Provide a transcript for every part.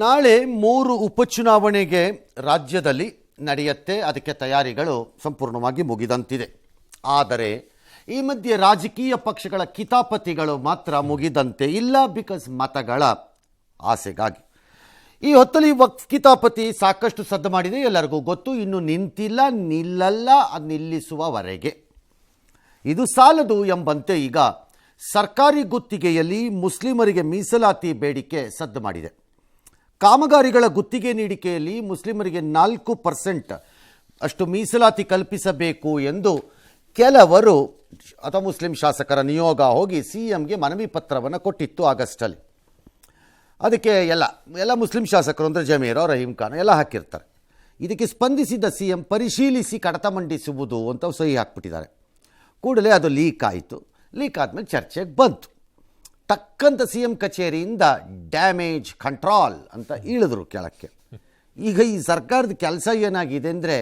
ನಾಳೆ 3 ಉಪಚುನಾವಣೆಗೆ ರಾಜ್ಯದಲ್ಲಿ ನಡೆಯುತ್ತೆ. ಅದಕ್ಕೆ ತಯಾರಿಗಳು ಸಂಪೂರ್ಣವಾಗಿ ಮುಗಿದಂತಿದೆ. ಆದರೆ ಈ ಮಧ್ಯೆ ರಾಜಕೀಯ ಪಕ್ಷಗಳ ಕಿತಾಪತಿಗಳು ಮಾತ್ರ ಮುಗಿದಂತೆ ಇಲ್ಲ. ಬಿಕಾಸ್ ಮತಗಳ ಆಸೆಗಾಗಿ ಈ ಹೊತ್ತಲ್ಲಿ ವಕ್ಫ್ ಕಿತಾಪತಿ ಸಾಕಷ್ಟು ಸದ್ದು ಮಾಡಿದೆ, ಎಲ್ಲರಿಗೂ ಗೊತ್ತು. ಇನ್ನು ನಿಂತಿಲ್ಲ, ನಿಲ್ಲಲ್ಲ, ಅದು ನಿಲ್ಲಿಸುವವರೆಗೆ. ಇದು ಸಾಲದು ಎಂಬಂತೆ ಈಗ ಸರ್ಕಾರಿ ಗುತ್ತಿಗೆಯಲ್ಲಿ ಮುಸ್ಲಿಮರಿಗೆ ಮೀಸಲಾತಿ ಬೇಡಿಕೆ ಸದ್ದು ಮಾಡಿದೆ. ಕಾಮಗಾರಿಗಳ ಗುತ್ತಿಗೆ ನೀಡಿಕೆಯಲ್ಲಿ ಮುಸ್ಲಿಮರಿಗೆ 4% ಅಷ್ಟು ಮೀಸಲಾತಿ ಕಲ್ಪಿಸಬೇಕು ಎಂದು ಕೆಲವರು ಅಥವಾ ಮುಸ್ಲಿಂ ಶಾಸಕರ ನಿಯೋಗ ಹೋಗಿ CMಗೆ ಮನವಿ ಪತ್ರವನ್ನು ಕೊಟ್ಟಿತ್ತು ಆಗಸ್ಟಲ್ಲಿ. ಅದಕ್ಕೆ ಎಲ್ಲ ಮುಸ್ಲಿಂ ಶಾಸಕರು ಅಂದರೆ ಜಮೀರ್ ರಹೀಂ ಖಾನ್ ಎಲ್ಲ ಹಾಕಿರ್ತಾರೆ. ಇದಕ್ಕೆ ಸ್ಪಂದಿಸಿದ CM ಪರಿಶೀಲಿಸಿ ಕಡತ ಮಂಡಿಸುವುದು ಅಂತ ಸಹಿ ಹಾಕ್ಬಿಟ್ಟಿದ್ದಾರೆ. ಕೂಡಲೇ ಅದು ಲೀಕ್ ಆಯಿತು. ಲೀಕ್ ಆದಮೇಲೆ ಚರ್ಚೆಗೆ ಬಂತು. ತಕ್ಕಂತ CM ಕಚೇರಿಯಿಂದ ಡ್ಯಾಮೇಜ್ ಕಂಟ್ರೋಲ್ ಅಂತ ಇಳಿದ್ರು ಕೆಳಕ್ಕೆ. ಈಗ ಈ ಸರ್ಕಾರದ ಕೆಲಸ ಏನಾಗಿದೆ ಅಂದರೆ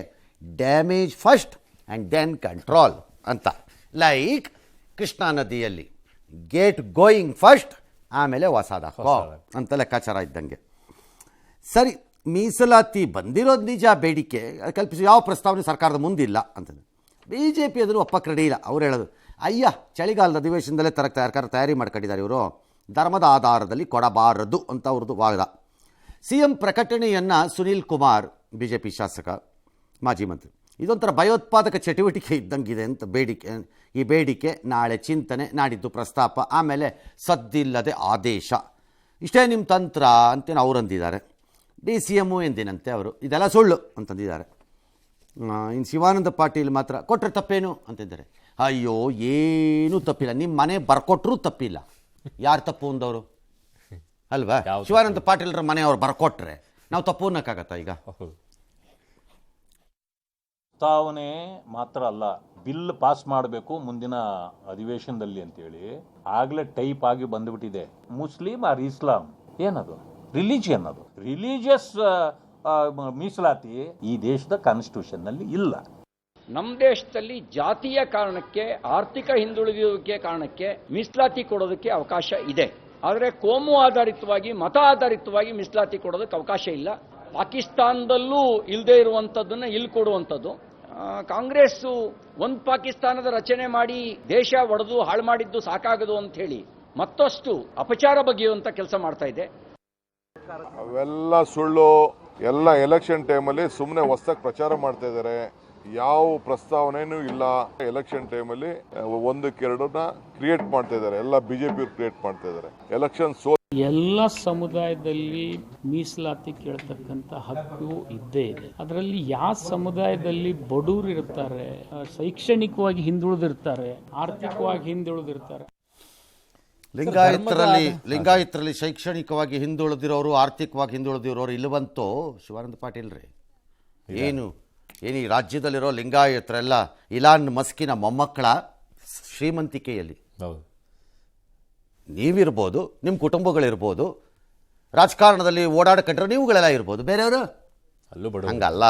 damage first and then control ಅಂತ. ಲೈಕ್ ಕೃಷ್ಣಾ ನದಿಯಲ್ಲಿ ಗೇಟ್ ಗೋಯಿಂಗ್ ಫಸ್ಟ್, ಆಮೇಲೆ ಹೊಸದಾಕೋ ಅಂತ ಲೆಕ್ಕಾಚಾರ ಇದ್ದಂಗೆ. ಸರಿ, ಮೀಸಲಾತಿ ಬಂದಿರೋದು ನಿಜ, ಬೇಡಿಕೆ ಕಲ್ಪಿಸಿ ಯಾವ ಪ್ರಸ್ತಾವನೆ ಸರ್ಕಾರದ ಮುಂದಿಲ್ಲ ಅಂತಂದು BJP ಅದನ್ನು ಒಪ್ಪಕ್ಕೆ ರೆಡಿ ಇಲ್ಲ. ಅವ್ರು ಹೇಳೋದು, ಅಯ್ಯ ಚಳಿಗಾಲದ ಅಧಿವೇಶನದಲ್ಲೇ ಸರ್ಕಾರ ತಯಾರಿ ಮಾಡ್ಕೊಂಡಿದ್ದಾರೆ, ಇವರು ಧರ್ಮದ ಆಧಾರದಲ್ಲಿ ಕೊಡಬಾರದು ಅಂತ ಅವ್ರದ್ದು ವಾದ. CM ಪ್ರಕಟಣೆಯನ್ನು ಸುನೀಲ್ ಕುಮಾರ್ BJP ಶಾಸಕ, ಮಾಜಿ ಮಂತ್ರಿ, ಇದೊಂಥರ ಭಯೋತ್ಪಾದಕ ಚಟುವಟಿಕೆ ಇದ್ದಂಗಿದೆ ಅಂತ ಈ ಬೇಡಿಕೆ ನಾಳೆ ಚಿಂತನೆ, ನಾಡಿದ್ದು ಪ್ರಸ್ತಾಪ, ಆಮೇಲೆ ಸದ್ದಿಲ್ಲದೆ ಆದೇಶ. ಇಷ್ಟೇ ನಿಮ್ಮ ತಂತ್ರ ಅಂತೇನು ಅವ್ರು ಅಂದಿದ್ದಾರೆ. DCM ಎಂದಿನಂತೆ ಅವರು ಇದೆಲ್ಲ ಸುಳ್ಳು ಅಂತಂದಿದ್ದಾರೆ. ಇನ್ನು ಶಿವಾನಂದ ಪಾಟೀಲ್ ಮಾತ್ರ ಕೊಟ್ಟರೆ ತಪ್ಪೇನು ಅಂತಿದ್ದಾರೆ. ಅಯ್ಯೋ ಏನೂ ತಪ್ಪಿಲ್ಲ, ನಿಮ್ಮ ಮನೆ ಬರ್ಕೊಟ್ರೂ ತಪ್ಪಿಲ್ಲ. ಯಾರು ತಪ್ಪು ಅಂದವರು ಅಲ್ವಾ? ಶಿವಾನಂದ ಪಾಟೀಲ್ರ ಮನೆಯವ್ರು ಬರ್ಕೊಟ್ರೆ ನಾವು ತಪ್ಪು ಅನ್ನೋಕ್ಕಾಗತ್ತಾ? ಈಗ ಪ್ರಸ್ತಾವನೆ ಮಾತ್ರ ಅಲ್ಲ, ಬಿಲ್ ಪಾಸ್ ಮಾಡಬೇಕು ಮುಂದಿನ ಅಧಿವೇಶನದಲ್ಲಿ ಅಂತೇಳಿ ಆಗಲೇ ಟೈಪ್ ಆಗಿ ಬಂದುಬಿಟ್ಟಿದೆ. ಮುಸ್ಲಿಂ ಆರ್ ಇಸ್ಲಾಂ ಏನದು ರಿಲಿಜಿಯನ್, ಅದು ರಿಲಿಜಿಯಸ್ ಮೀಸಲಾತಿ ಈ ದೇಶದ ಕಾನ್ಸ್ಟಿಟ್ಯೂಷನ್ ನಲ್ಲಿ ಇಲ್ಲ. ನಮ್ಮ ದೇಶದಲ್ಲಿ ಜಾತಿಯ ಕಾರಣಕ್ಕೆ, ಆರ್ಥಿಕ ಹಿಂದುಳಿಯುವಿಕೆ ಕಾರಣಕ್ಕೆ ಮೀಸಲಾತಿ ಕೊಡೋದಕ್ಕೆ ಅವಕಾಶ ಇದೆ. ಆದರೆ ಕೋಮು ಆಧಾರಿತವಾಗಿ, ಮತ ಆಧಾರಿತವಾಗಿ ಮೀಸಲಾತಿ ಕೊಡೋದಕ್ಕೆ ಅವಕಾಶ ಇಲ್ಲ. ಪಾಕಿಸ್ತಾನದಲ್ಲೂ ಇಲ್ಲದೆ ಇರುವಂಥದ್ದನ್ನು ಇಲ್ಲಿ ಕೊಡುವಂಥದ್ದು. ಕಾಂಗ್ರೆಸ್ ಒಂದು ಪಾಕಿಸ್ತಾನದ ರಚನೆ ಮಾಡಿ ದೇಶ ಒಡೆದು ಹಾಳು ಮಾಡಿದ್ದು ಸಾಕಾಗದು ಅಂತ ಹೇಳಿ ಮತ್ತಷ್ಟು ಅಪಚಾರ ಬಗೆಯುವಂತ ಕೆಲಸ ಮಾಡ್ತಾ ಇದೆ. ಅವೆಲ್ಲ ಸುಳ್ಳು. ಎಲ್ಲ ಎಲೆಕ್ಷನ್ ಟೈಮಲ್ಲಿ ಸುಮ್ಮನೆ ಹೊಸದಾಗಿ ಪ್ರಚಾರ ಮಾಡ್ತಾ ಇದ್ದಾರೆ. ಯಾವ ಪ್ರಸ್ತಾವನೆನೂ ಇಲ್ಲ. ಎಲೆಕ್ಷನ್ ಟೈಮಲ್ಲಿ ಒಂದಕ್ಕೆರಡನ್ನ ಕ್ರಿಯೇಟ್ ಮಾಡ್ತಾ ಇದ್ದಾರೆ. ಎಲ್ಲ BJP ಕ್ರಿಯೇಟ್ ಮಾಡ್ತಾ ಇದ್ದಾರೆ. ಎಲೆಕ್ಷನ್ ಎಲ್ಲ ಸಮುದಾಯದಲ್ಲಿ ಮೀಸಲಾತಿ ಕೇಳ್ತಕ್ಕಂಥ ಹಕ್ಕು ಇದ್ದೇ ಇದೆ. ಅದರಲ್ಲಿ ಯಾವ ಸಮುದಾಯದಲ್ಲಿ ಬಡವರು ಇರ್ತಾರೆ, ಶೈಕ್ಷಣಿಕವಾಗಿ ಹಿಂದುಳಿದಿರ್ತಾರೆ, ಆರ್ಥಿಕವಾಗಿ ಹಿಂದುಳಿದಿರ್ತಾರೆ, ಲಿಂಗಾಯತರಲ್ಲಿ ಶೈಕ್ಷಣಿಕವಾಗಿ ಹಿಂದುಳಿದಿರೋರು, ಆರ್ಥಿಕವಾಗಿ ಹಿಂದುಳಿದಿರೋರು ಇಲ್ಲವಂತೋ ಶಿವಾನಂದ ಪಾಟೀಲ್ ರೀ. ಏನು ಈ ರಾಜ್ಯದಲ್ಲಿರೋ ಲಿಂಗಾಯತರೆಲ್ಲ ಇಲಾನ್ ಮಸ್ಕಿನ ಮೊಮ್ಮಕ್ಕಳ ಶ್ರೀಮಂತಿಕೆಯಲ್ಲಿ ನೀವಿರ್ಬೋದು, ನಿಮ್ಮ ಕುಟುಂಬಗಳಿರ್ಬೋದು, ರಾಜಕಾರಣದಲ್ಲಿ ಓಡಾಡಕಂಡ್ರೆ ನೀವುಗಳೆಲ್ಲ ಇರ್ಬೋದು, ಬೇರೆಯವರು ಹಂಗಲ್ಲ.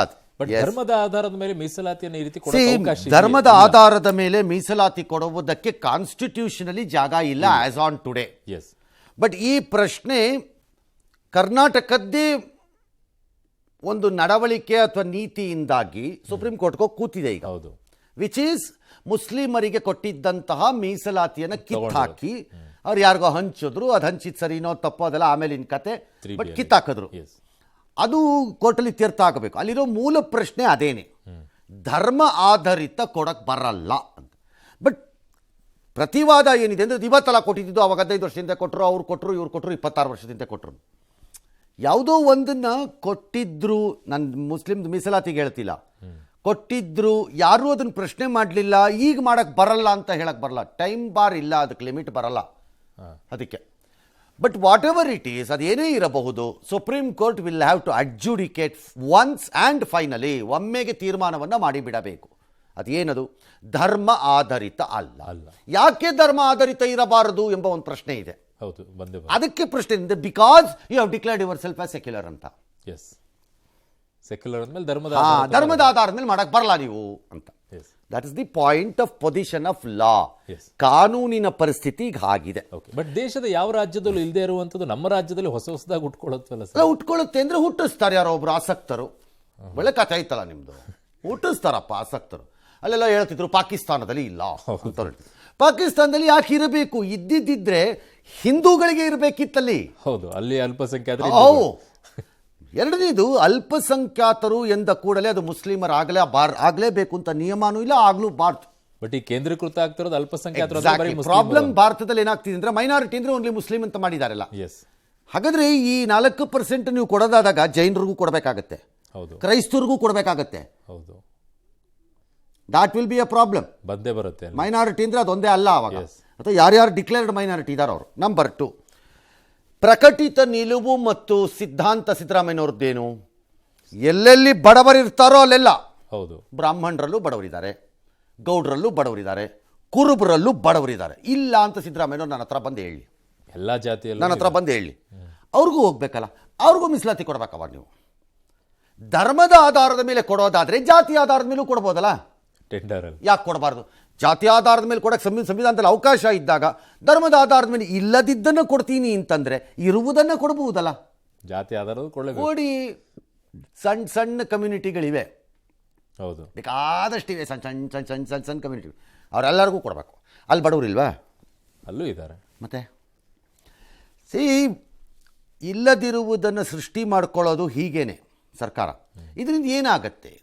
ಧರ್ಮದ ಆಧಾರದ ಮೇಲೆ ಮೀಸಲಾತಿಯನ್ನು ಈ ರೀತಿ ಧರ್ಮದ ಆಧಾರದ ಮೇಲೆ ಮೀಸಲಾತಿ ಕೊಡುವುದಕ್ಕೆ ಕಾನ್ಸ್ಟಿಟ್ಯೂಷನಲ್ಲಿ ಜಾಗ ಇಲ್ಲ ಆಸ್ ಆನ್ ಟುಡೇ. ಬಟ್ ಈ ಪ್ರಶ್ನೆ ಕರ್ನಾಟಕದ್ದೇ ಒಂದು ನಡವಳಿಕೆ ಅಥವಾ ನೀತಿಯಿಂದಾಗಿ ಸುಪ್ರೀಂ ಕೋರ್ಟ್ಗೆ ಕೂತಿದೆ ಈಗ. ವಿಚ್ ಈಸ್ ಮುಸ್ಲಿಮರಿಗೆ ಕೊಟ್ಟಿದ್ದಂತಹ ಮೀಸಲಾತಿಯನ್ನು ಕಿತ್ತಾಕಿ ಅವ್ರು ಯಾರಿಗೋ ಹಂಚಿದ್ರು. ಅದು ಹಂಚಿದ ಸರಿನೋ ತಪ್ಪೋ ಅದೆಲ್ಲ ಆಮೇಲಿನ ಕತೆ. ಬಟ್ ಕಿತ್ತಾಕಿದ್ರು, ಅದು ಕೋರ್ಟಲ್ಲಿ ತೀರ್ಥ ಆಗಬೇಕು. ಅಲ್ಲಿರೋ ಮೂಲ ಪ್ರಶ್ನೆ ಅದೇನೆ, ಧರ್ಮ ಆಧಾರಿತ ಕೊಡಕ್ಕೆ ಬರಲ್ಲ ಅಂತ. ಬಟ್ ಪ್ರತಿವಾದ ಏನಿದೆ ಅಂದರೆ ಇವತ್ತೆಲ್ಲ ಕೊಟ್ಟಿದ್ದು, ಅವಾಗ 15 ವರ್ಷದಿಂದ ಕೊಟ್ಟರು, ಅವ್ರು ಕೊಟ್ಟರು, ಇವ್ರು ಕೊಟ್ಟರು, 26 ವರ್ಷದಿಂದ ಕೊಟ್ಟರು. ಯಾವುದೋ ಒಂದನ್ನು ಕೊಟ್ಟಿದ್ರು, ನನ್ನ ಮುಸ್ಲಿಮ್ದು ಮೀಸಲಾತಿಗೆ ಹೇಳ್ತಿಲ್ಲ, ಕೊಟ್ಟಿದ್ರು, ಯಾರೂ ಅದನ್ನು ಪ್ರಶ್ನೆ ಮಾಡಲಿಲ್ಲ. ಈಗ ಮಾಡೋಕ್ಕೆ ಬರಲ್ಲ ಅಂತ ಹೇಳಕ್ಕೆ ಬರಲ್ಲ. ಟೈಮ್ ಬಾರ್ ಇಲ್ಲ, ಅದಕ್ಕೆ ಲಿಮಿಟ್ ಬರಲ್ಲ ಅದಕ್ಕೆ. But whatever it is, ಅದೇನೇ ಇರಬಹುದು, supreme court will have to adjudicate once and finally, ಒಮ್ಮೆಗೆ ತೀರ್ಮಾನವನ್ನು ಮಾಡಿಬಿಡಬೇಕು. ಅದೇನದು? ಧರ್ಮ ಆಧಾರಿತ ಅಲ್ಲ. ಯಾಕೆ ಧರ್ಮ ಆಧಾರಿತ ಇರಬಾರದು ಎಂಬ ಒಂದು ಪ್ರಶ್ನೆ ಇದೆ. ಅದಕ್ಕೆ ಪ್ರಶ್ನೆ ಇದೆ, because you have declared yourself as secular ಅಂತ. ಸೆಕ್ಯುಲರ್ ಅಂದ್ಮೇಲೆ ಧರ್ಮದ ಆಧಾರದ ಮೇಲೆ ಮಾಡಕ್ಕೆ ಬರಲ್ಲ ನೀವು ಅಂತ. That is the point of position of law. Yes. ಕಾನೂನಿನ ಪರಿಸ್ಥಿತಿ ಈಗ ಆಗಿದೆ. ಓಕೆ, ಬಟ್ ದೇಶದ ಯಾವ ರಾಜ್ಯದಲ್ಲೂ ಇಲ್ಲದೆ ಇರುವಂತದ್ದು ನಮ್ಮ ರಾಜ್ಯದಲ್ಲಿ ಹೊಸದಾಗಿ ಉಟ್ಕೊಳ್ಳುತ್ತಲ್ಲ ಅಲ್ಲ, ಸರ್. ಹುಟ್ಕೊಳ್ಳುತ್ತೆ ಅಂದ್ರೆ ಹುಟ್ಟಿಸ್ತಾರೆ ಯಾರೋ ಒಬ್ರು ಆಸಕ್ತರು. ಒಳ್ಳೆ ಕಥೆ ಐತಲ್ಲ ನಿಮ್ದು. ಹುಟ್ಟಿಸ್ತಾರಪ್ಪ ಆಸಕ್ತರು. ಅಲ್ಲೆಲ್ಲ ಹೇಳ್ತಿದ್ರು ಪಾಕಿಸ್ತಾನದಲ್ಲಿ ಇಲ್ಲ ಅಂತ ಹೇಳ್ತಿದ್ರು. ಪಾಕಿಸ್ತಾನದಲ್ಲಿ ಯಾಕೆ ಇರಬೇಕು? ಇದ್ದಿದ್ದಿದ್ರೆ ಹಿಂದೂಗಳಿಗೆ ಇರಬೇಕಿತ್ತಲ್ಲಿ. ಹೌದು, ಅಲ್ಲಿ ಅಲ್ಪಸಂಖ್ಯಾತರು ಅವು ಎರಡನೇದು, ಅಲ್ಪಸಂಖ್ಯಾತರು ಎಂದ ಕೂಡಲೇ ಅದು ಆಗಲೇಬೇಕು ಅಂತ ನಿಯಮನೂ ಇಲ್ಲ, ಆಗ್ಲೂಬಾರ್ದು. ಬಟ್ ಈ ಕೇಂದ್ರೀಕೃತ ಆಗ್ತಿರೋದು ಅಲ್ಪಸಂಖ್ಯಾತರು. ಪ್ರಾಬ್ಲಮ್ ಭಾರತದಲ್ಲಿ ಏನಾಗ್ತಿದೆ ಅಂದ್ರೆ ಮೈನಾರಿಟಿ ಅಂದ್ರೆ ಓನ್ಲಿ ಮುಸ್ಲಿಂ ಅಂತ ಮಾಡಿದಾರಲ್ಲ. ಎಸ್, ಹಾಗಾದ್ರೆ ಈ 4% ನೀವು ಕೊಡೋದಾದಾಗ ಜೈನರಿಗೂ ಕೊಡಬೇಕಾಗತ್ತೆ, ಹೌದು ಕ್ರೈಸ್ತರಿಗೂ ಕೊಡಬೇಕಾಗತ್ತೆ. ಹೌದು, ದಾಟ್ ವಿಲ್ ಬಿ ಅ ಪ್ರಾಬ್ಲಮ್. ಬಂದೇ ಬರುತ್ತೆ ಅಲ್ಲಿ. ಮೈನಾರಿಟಿ ಅಂದ್ರೆ ಅದೊಂದೇ ಅಲ್ಲ ಅವಾಗ. Yes. ಅಥವಾ ಯಾರ್ಯಾರು ಡಿಕ್ಲೇರ್ಡ್ ಮೈನಾರಿಟಿ ಇದಾರೆ ಅವರು. ನಂಬರ್ 2, ಪ್ರಕಟಿತ ನಿಲುವು ಮತ್ತು ಸಿದ್ಧಾಂತ ಸಿದ್ದರಾಮಯ್ಯನವ್ರದ್ದೇನು? ಎಲ್ಲೆಲ್ಲಿ ಬಡವರಿರ್ತಾರೋ ಅಲ್ಲೆಲ್ಲ ಹೌದು, ಬ್ರಾಹ್ಮಣರಲ್ಲೂ ಬಡವರಿದ್ದಾರೆ, ಗೌಡ್ರಲ್ಲೂ ಬಡವರಿದ್ದಾರೆ, ಕುರುಬರಲ್ಲೂ ಬಡವರಿದ್ದಾರೆ. ಇಲ್ಲ ಅಂತ ಸಿದ್ದರಾಮಯ್ಯನವ್ರು ನನ್ನ ಹತ್ರ ಬಂದು ಹೇಳಿ, ಎಲ್ಲಾ ಜಾತಿಯಲ್ಲೂ ನನ್ನ ಹತ್ರ ಬಂದು ಹೇಳಿ. ಅವ್ರಿಗೂ ಹೋಗ್ಬೇಕಲ್ಲ, ಅವ್ರಿಗೂ ಮೀಸಲಾತಿ ಕೊಡ್ಬೇಕವ ನೀವು. ಧರ್ಮದ ಆಧಾರದ ಮೇಲೆ ಕೊಡೋದಾದ್ರೆ ಜಾತಿ ಆಧಾರದ ಮೇಲೂ ಕೊಡ್ಬೋದಲ್ಲ, ಟೆಂಡರ್ ಅಲ್ಲಿ. ಯಾಕೆ ಕೊಡಬಾರ್ದು? ಜಾತಿ ಆಧಾರದ ಮೇಲೆ ಕೊಡಕ್ಕೆ ಸಂವಿಧಾನದಲ್ಲಿ ಅವಕಾಶ ಇದ್ದಾಗ ಧರ್ಮದ ಆಧಾರದ ಮೇಲೆ ಇಲ್ಲದಿದ್ದನ್ನು ಕೊಡ್ತೀನಿ ಅಂತಂದ್ರೆ ಇರುವುದನ್ನು ಕೊಡಬಹುದಲ್ಲ. ಜಾತಿ ಆಧಾರದ ಕೊಳ್ಳಬೇಕು. ಕೊಡಿ. ಸಣ್ಣ ಸಣ್ಣ ಕಮ್ಯುನಿಟಿಗಳಿವೆ, ಹೌದು, ಬೇಕಾದಷ್ಟಿವೆ, ಸಣ್ಣ ಸಣ್ಣ ಸಣ್ಣ ಸಣ್ಣ ಸಣ್ಣ ಸಣ್ಣ ಕಮ್ಯುನಿಟಿ, ಅವರೆಲ್ಲರಿಗೂ ಕೊಡಬೇಕು. ಅಲ್ಲಿ ಬಡವರಿಲ್ವಾ? ಅಲ್ಲೂ ಇದ್ದಾರೆ. ಮತ್ತೆ ಇಲ್ಲದಿರುವುದನ್ನು ಸೃಷ್ಟಿ ಮಾಡ್ಕೊಳ್ಳೋದು ಹೀಗೇನೆ ಸರ್ಕಾರ. ಇದರಿಂದ ಏನಾಗತ್ತೆ?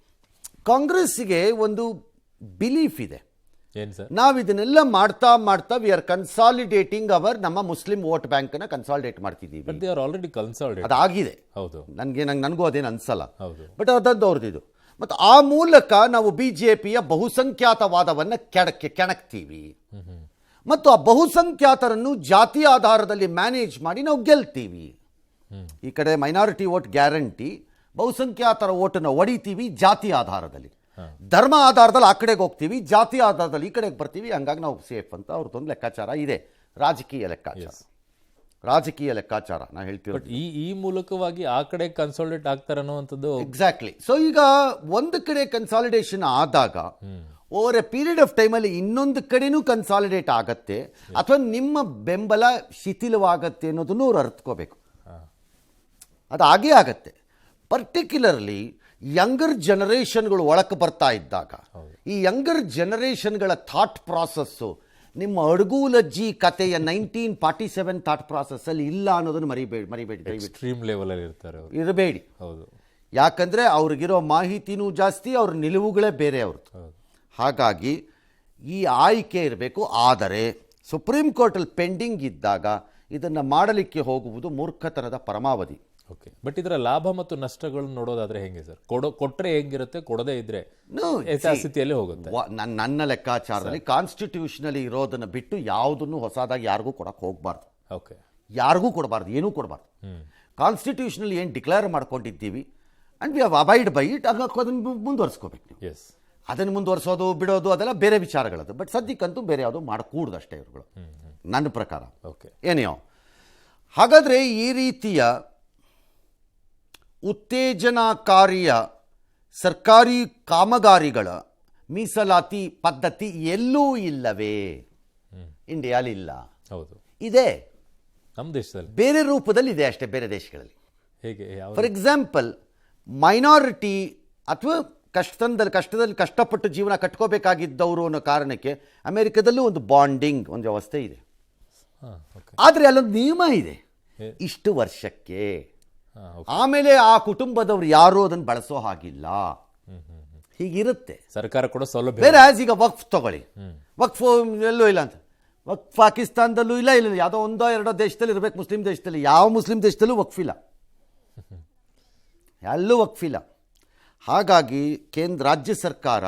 ಕಾಂಗ್ರೆಸ್ಸಿಗೆ ಒಂದು ಬಿಲೀಫ್ ಇದೆ, ಏನ್ ಸರ್? ನಾವು ಇದನ್ನೆಲ್ಲ ಮಾಡ್ತಾ ಮಾಡ್ತಾ ವಿ ಆರ್ ಕನ್ಸಾಲಿಡೇಟಿಂಗ್ ನಮ್ಮ ಮುಸ್ಲಿಂ ವೋಟ್ ಬ್ಯಾಂಕ್ನ ಕನ್ಸಾಲಿಡೇಟ್ ಮಾಡ್ತಿದ್ದೀವಿ. But they are already consolidate. ಅದಾಗಿದೆ. ಹೌದು, ನನಗೂ ಅದೇನು ಅನ್ಸಲ್ಲ. ಹೌದು, ಬಟ್ ಅದದ್ದು ಅವ್ರದ್ದು. ಮತ್ತು ಆ ಮೂಲಕ ನಾವು ಬಿಜೆಪಿಯ ಬಹುಸಂಖ್ಯಾತವಾದವನ್ನು ಕೆಣಕ್ತೀವಿ ಮತ್ತು ಆ ಬಹುಸಂಖ್ಯಾತರನ್ನು ಜಾತಿ ಆಧಾರದಲ್ಲಿ ಮ್ಯಾನೇಜ್ ಮಾಡಿ ನಾವು ಗೆಲ್ತೀವಿ. ಈ ಕಡೆ ಮೈನಾರಿಟಿ ವೋಟ್ ಗ್ಯಾರಂಟಿ, ಬಹುಸಂಖ್ಯಾತರ ಓಟನ್ನು ಹೊಡಿತೀವಿ ಜಾತಿ ಆಧಾರದಲ್ಲಿ, ಧರ್ಮ ಆಧಾರದಲ್ಲಿ ಆ ಕಡೆಗೆ ಹೋಗ್ತೀವಿ, ಜಾತಿ ಆಧಾರದಲ್ಲಿ ಈ ಕಡೆಗೆ ಬರ್ತೀವಿ. ಹಂಗಾಗಿ ನಾವು ಸೇಫ್ ಅಂತ ಅವ್ರದ್ದೊಂದು ಲೆಕ್ಕಾಚಾರ ಇದೆ, ರಾಜಕೀಯ ಲೆಕ್ಕಾಚಾರ ನಾ ಹೇಳ್ತೀವಿ. ಬಟ್ ಈ ಮೂಲಕವಾಗಿ ಆ ಕಡೆ ಕನ್ಸಾಲಿಡೇಟ್ ಆಗ್ತಾರೆ ಅನ್ನುವಂಥದ್ದು. ಎಕ್ಸಾಕ್ಟ್ಲಿ. ಸೊ ಈಗ ಒಂದು ಕಡೆ ಕನ್ಸಾಲಿಡೇಷನ್ ಆದಾಗ ಓವರ್ ಎ ಪೀರಿಯಡ್ ಆಫ್ ಟೈಮಲ್ಲಿ ಇನ್ನೊಂದು ಕಡೆನೂ ಕನ್ಸಾಲಿಡೇಟ್ ಆಗತ್ತೆ ಅಥವಾ ನಿಮ್ಮ ಬೆಂಬಲ ಶಿಥಿಲವಾಗತ್ತೆ ಅನ್ನೋದನ್ನು ಅವ್ರು ಅರ್ಥಕೋಬೇಕು. ಅದು ಹಾಗೇ ಆಗತ್ತೆ. ಪರ್ಟಿಕ್ಯುಲರ್ಲಿ ಯಂಗರ್ ಜನರೇಷನ್ಗಳು ಒಳಕ್ಕೆ ಬರ್ತಾ ಇದ್ದಾಗ ಈ ಯಂಗರ್ ಜನರೇಷನ್ಗಳ ಥಾಟ್ ಪ್ರಾಸೆಸ್ಸು ನಿಮ್ಮ ಅಡಗೂಲಜ್ಜಿ ಕಥೆಯ 1947 ಥಾಟ್ ಪ್ರಾಸೆಸ್ಸಲ್ಲಿ ಇಲ್ಲ ಅನ್ನೋದನ್ನು ಮರಿಬೇಡಿ. ಎಕ್ಸ್ಟ್ರೀಮ್ ಲೆವೆಲಲ್ಲಿ ಇರ್ತಾರೆ ಅವರು, ಇರಬೇಡಿ. ಹೌದು, ಯಾಕಂದರೆ ಅವ್ರಿಗಿರೋ ಮಾಹಿತಿನೂ ಜಾಸ್ತಿ, ಅವ್ರ ನಿಲುವುಗಳೇ ಬೇರೆ ಅವ್ರದ್ದು. ಹಾಗಾಗಿ ಈ ಆಯ್ಕೆ ಇರಬೇಕು. ಆದರೆ ಸುಪ್ರೀಂ ಕೋರ್ಟಲ್ಲಿ ಪೆಂಡಿಂಗ್ ಇದ್ದಾಗ ಇದನ್ನು ಮಾಡಲಿಕ್ಕೆ ಹೋಗುವುದು ಮೂರ್ಖತನದ ಪರಮಾವಧಿ. ಓಕೆ, ಬಟ್ ಇದರ ಲಾಭ ಮತ್ತು ನಷ್ಟಗಳನ್ನು ನೋಡೋದಾದ್ರೆ ಹೆಂಗೆ ಸರ್? ಕೊಟ್ರೆ ಹೆಂಗಿರುತ್ತೆ, ಕೊಡದೇ ಇದ್ರೆ ಯಥಾಸ್ಥಿತಿಯಲ್ಲಿ ಹೋಗುತ್ತೆ. ನನ್ನ ಲೆಕ್ಕಾಚಾರದಲ್ಲಿ ಕಾನ್ಸ್ಟಿಟ್ಯೂಷನಲ್ಲಿ ಇರೋದನ್ನು ಬಿಟ್ಟು ಯಾವುದನ್ನು ಹೊಸದಾಗಿ ಯಾರಿಗೂ ಕೊಡಕ್ಕೆ ಹೋಗಬಾರ್ದು. ಓಕೆ, ಯಾರಿಗೂ ಕೊಡಬಾರ್ದು, ಏನೂ ಕೊಡಬಾರ್ದು. ಕಾನ್ಸ್ಟಿಟ್ಯೂಷನಲ್ಲಿ ಏನು ಡಿಕ್ಲೇರ್ ಮಾಡ್ಕೊಂಡಿದ್ದೀವಿ and we have abide by it, ಹಾಗಾಗಿ ಅದನ್ನು ಮುಂದುವರಿಸ್ಕೋಬೇಕು ನೀವು. ಎಸ್, ಅದನ್ನು ಮುಂದುವರಿಸೋದು ಬಿಡೋದು ಅದೆಲ್ಲ ಬೇರೆ ವಿಚಾರಗಳದು. ಬಟ್ ಸದ್ಯಕ್ಕಂತೂ ಬೇರೆ ಯಾವುದೂ ಮಾಡಕೂಡ್ದು ಅಷ್ಟೇ ಇವುಗಳು, ನನ್ನ ಪ್ರಕಾರ. ಓಕೆ, ಏನೆಯೋ ಹಾಗಾದರೆ ಈ ರೀತಿಯ ಉತ್ತೇಜನಕಾರಿಯ ಸರ್ಕಾರಿ ಕಾಮಗಾರಿಗಳ ಮೀಸಲಾತಿ ಪದ್ಧತಿ ಎಲ್ಲೂ ಇಲ್ಲವೇ? ಇಂಡಿಯಾಲಿ ಇಲ್ಲ. ಹೌದು, ಇದೆ, ನಮ್ಮ ದೇಶದಲ್ಲಿ ಬೇರೆ ರೂಪದಲ್ಲಿ ಇದೆ ಅಷ್ಟೇ, ಬೇರೆ ದೇಶಗಳಲ್ಲಿ. ಹೇಗೆ? ಫಾರ್ ಎಕ್ಸಾಂಪಲ್, ಮೈನಾರಿಟಿ ಅಥವಾ ಕಷ್ಟದಲ್ಲಿ ಕಷ್ಟಪಟ್ಟು ಜೀವನ ಕಟ್ಕೋಬೇಕಾಗಿದ್ದವರು ಅನ್ನೋ ಕಾರಣಕ್ಕೆ ಅಮೆರಿಕದಲ್ಲೂ ಒಂದು ಬಾಂಡಿಂಗ್ ಒಂದು ವ್ಯವಸ್ಥೆ ಇದೆ. ಆದರೆ ಅಲ್ಲೊಂದು ನಿಯಮ ಇದೆ, ಇಷ್ಟು ವರ್ಷಕ್ಕೆ. ಆಮೇಲೆ ಆ ಕುಟುಂಬದವ್ರು ಯಾರು ಅದನ್ನು ಬಳಸೋ ಹಾಗಿಲ್ಲ, ಹೀಗಿರುತ್ತೆ. ಸರ್ಕಾರ ಕೂಡ ಸೌಲಭ್ಯ. ಬೇರೆ ಈಗ ವಕ್ಫ್ ತಗೊಳ್ಳಿ, ವಕ್ಫ್ ಎಲ್ಲೂ ಇಲ್ಲ ಅಂತ. ವಕ್ಫ್ ಪಾಕಿಸ್ತಾನದಲ್ಲೂ ಇಲ್ಲ, ಯಾವುದೋ ಒಂದೋ ಎರಡೋ ದೇಶದಲ್ಲಿ ಇರಬೇಕು, ಮುಸ್ಲಿಂ ದೇಶದಲ್ಲಿ. ಯಾವ ಮುಸ್ಲಿಂ ದೇಶದಲ್ಲೂ ವಕ್ಫ್ ಇಲ್ಲ, ಎಲ್ಲೂ ವಕ್ಫ್ ಇಲ್ಲ. ಹಾಗಾಗಿ ರಾಜ್ಯ ಸರ್ಕಾರ